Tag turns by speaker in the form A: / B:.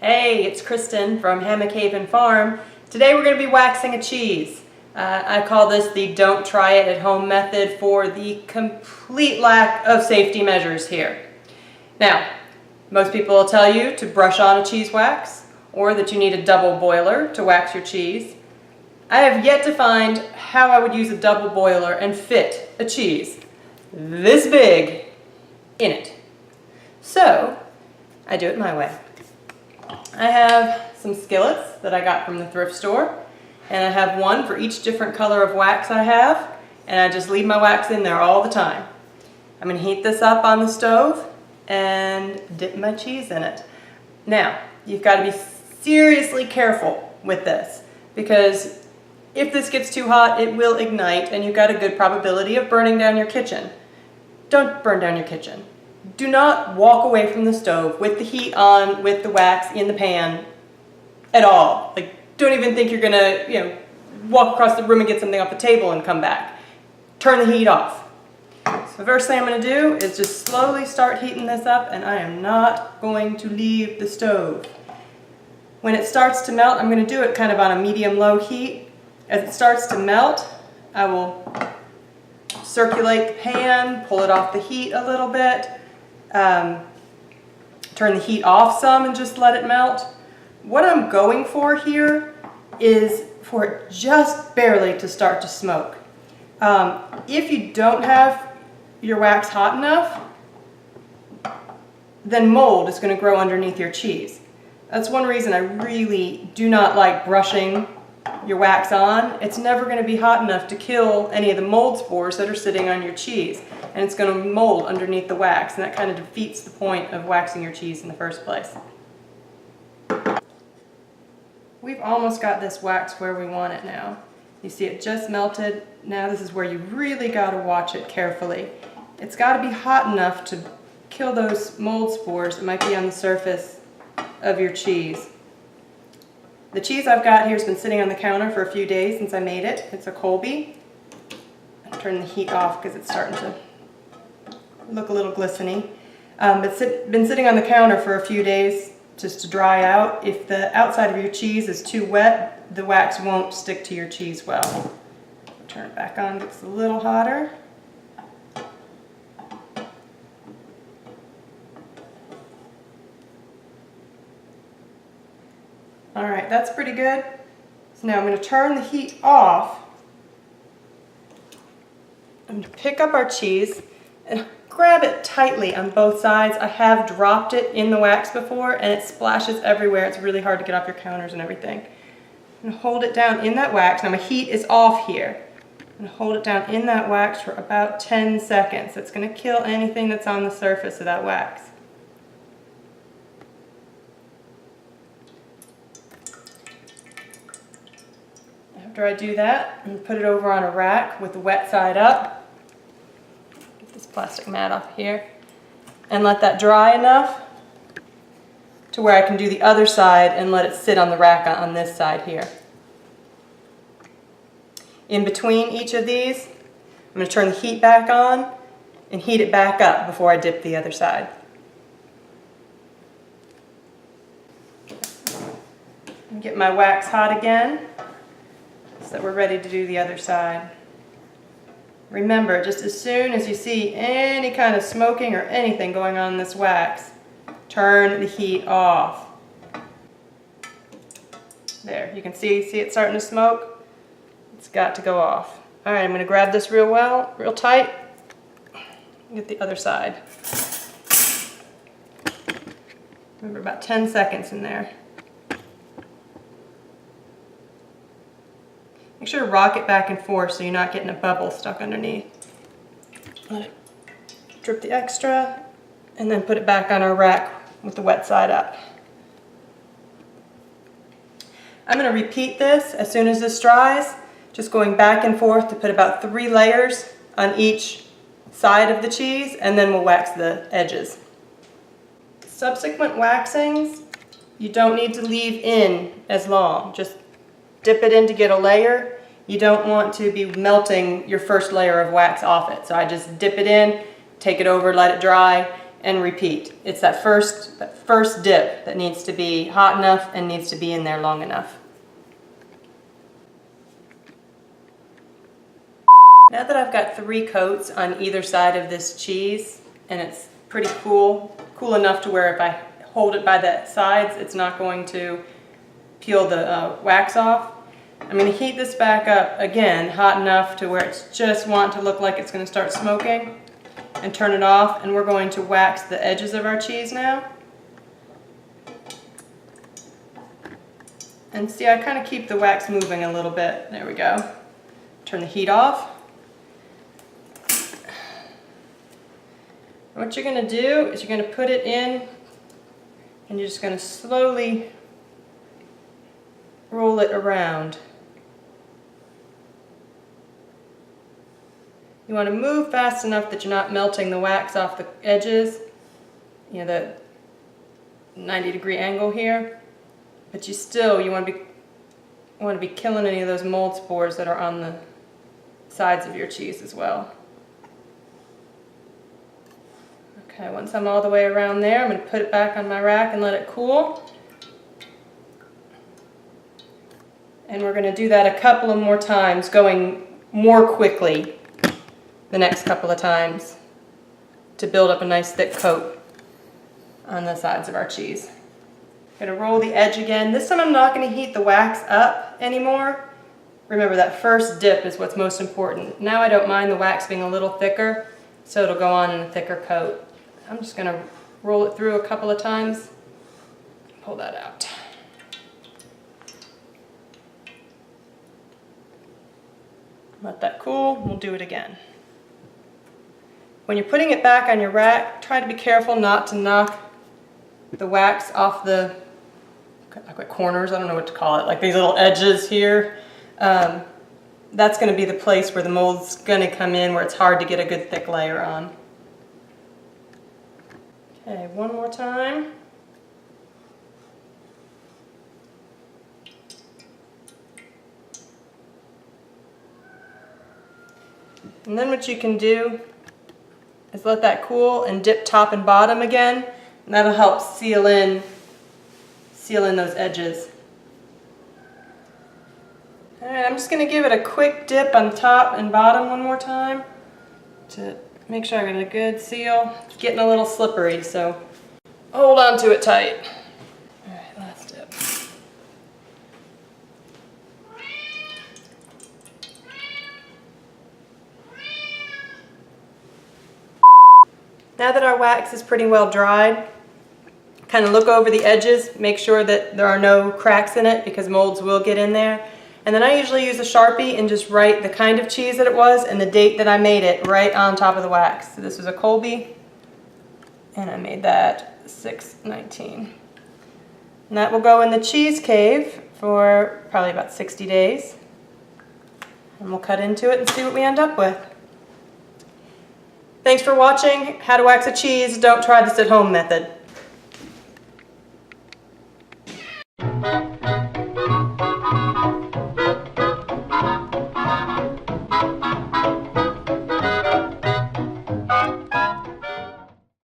A: Hey, it's Kristen from Hammock Haven Farm. Today we're going to be waxing a cheese. I call this the don't try it at home method for the complete lack of safety measures here. Now, most people will tell you to brush on a cheese wax or that you need a double boiler to wax your cheese. I have yet to find how I would use a double boiler and fit a cheese this big in it. So, I do it my way. I have some skillets that I got from the thrift store, and I have one for each different color of wax I have, and I just leave my wax in there all the time. I'm going to heat this up on the stove and dip my cheese in it. Now, you've got to be seriously careful with this, because if this gets too hot, it will ignite, and you've got a good probability of burning down your kitchen. Don't burn down your kitchen. Do not walk away from the stove with the heat on, with the wax in the pan at all. Like, don't even think you're gonna, walk across the room and get something off the table and come back. Turn the heat off. So the first thing I'm gonna do is just slowly start heating this up, and I am not going to leave the stove. When it starts to melt, I'm gonna do it kind of on a medium-low heat. As it starts to melt, I will circulate the pan, pull it off the heat a little bit, turn the heat off some and just let it melt. What I'm going for here is for it just barely to start to smoke. If you don't have your wax hot enough, then mold is going to grow underneath your cheese. That's one reason I really do not like brushing your wax on. It's never going to be hot enough to kill any of the mold spores that are sitting on your cheese, and it's going to mold underneath the wax, and that kind of defeats the point of waxing your cheese in the first place. We've almost got this wax where we want it now. You see it just melted. Now this is where you really got to watch it carefully. It's got to be hot enough to kill those mold spores that might be on the surface of your cheese. The cheese I've got here has been sitting on the counter for a few days since I made it. It's a Colby. I'll turn the heat off because it's starting to look a little glistening. It's been sitting on the counter for a few days just to dry out. If the outside of your cheese is too wet, the wax won't stick to your cheese well. Turn it back on, gets a little hotter. Alright, that's pretty good. So now I'm going to turn the heat off. I'm going to pick up our cheese and grab it tightly on both sides. I have dropped it in the wax before and it splashes everywhere. It's really hard to get off your counters and everything. I'm going to hold it down in that wax. Now my heat is off here. I'm going to hold it down in that wax for about 10 seconds. It's going to kill anything that's on the surface of that wax. After I do that, I'm going to put it over on a rack with the wet side up. Get this plastic mat off here. And let that dry enough to where I can do the other side and let it sit on the rack on this side here. In between each of these, I'm going to turn the heat back on and heat it back up before I dip the other side. And get my wax hot again, so that we're ready to do the other side. Remember, just as soon as you see any kind of smoking or anything going on in this wax, turn the heat off. There, you can see it starting to smoke? It's got to go off. Alright, I'm going to grab this real tight, get the other side. Remember, about 10 seconds in there. Make sure to rock it back and forth so you're not getting a bubble stuck underneath. Let it drip the extra and then put it back on our rack with the wet side up. I'm going to repeat this as soon as this dries, just going back and forth to put about 3 layers on each side of the cheese, and then we'll wax the edges. Subsequent waxings, you don't need to leave in as long. Just dip it in to get a layer. You don't want to be melting your first layer of wax off it. So I just dip it in, take it over, let it dry, and repeat. It's that first dip that needs to be hot enough and needs to be in there long enough. Now that I've got 3 coats on either side of this cheese, and it's pretty cool enough to where if I hold it by the sides, it's not going to peel the wax off. I'm going to heat this back up again, hot enough to where it's just wanting to look like it's going to start smoking, and turn it off, and we're going to wax the edges of our cheese now. And see, I kind of keep the wax moving a little bit. There we go. Turn the heat off. What you're going to do is you're going to put it in, and you're just going to slowly roll it around. You want to move fast enough that you're not melting the wax off the edges, you know, the 90-degree angle here, but you want to be killing any of those mold spores that are on the sides of your cheese as well. Okay, once I'm all the way around there, I'm going to put it back on my rack and let it cool. And we're going to do that a couple of more times, going more quickly the next couple of times to build up a nice thick coat on the sides of our cheese. I'm going to roll the edge again. This time I'm not going to heat the wax up anymore. Remember, that first dip is what's most important. Now I don't mind the wax being a little thicker, so it'll go on in a thicker coat. I'm just going to roll it through a couple of times. Pull that out. Let that cool. We'll do it again. When you're putting it back on your rack, try to be careful not to knock the wax off the corners. I don't know what to call it, like these little edges here. That's going to be the place where the mold's going to come in, where it's hard to get a good thick layer on. Okay, one more time. And then what you can do is let that cool and dip top and bottom again, and that'll help seal in those edges. Alright, I'm just going to give it a quick dip on top and bottom one more time to make sure I get a good seal. It's getting a little slippery, so hold on to it tight. Alright, last dip. Now that our wax is pretty well dried, kind of look over the edges, make sure that there are no cracks in it because molds will get in there. And then I usually use a Sharpie and just write the kind of cheese that it was and the date that I made it right on top of the wax. So this was a Colby, and I made that 6/19. And that will go in the cheese cave for probably about 60 days. And we'll cut into it and see what we end up with. Thanks for watching How to Wax a Cheese Don't Try This at Home method.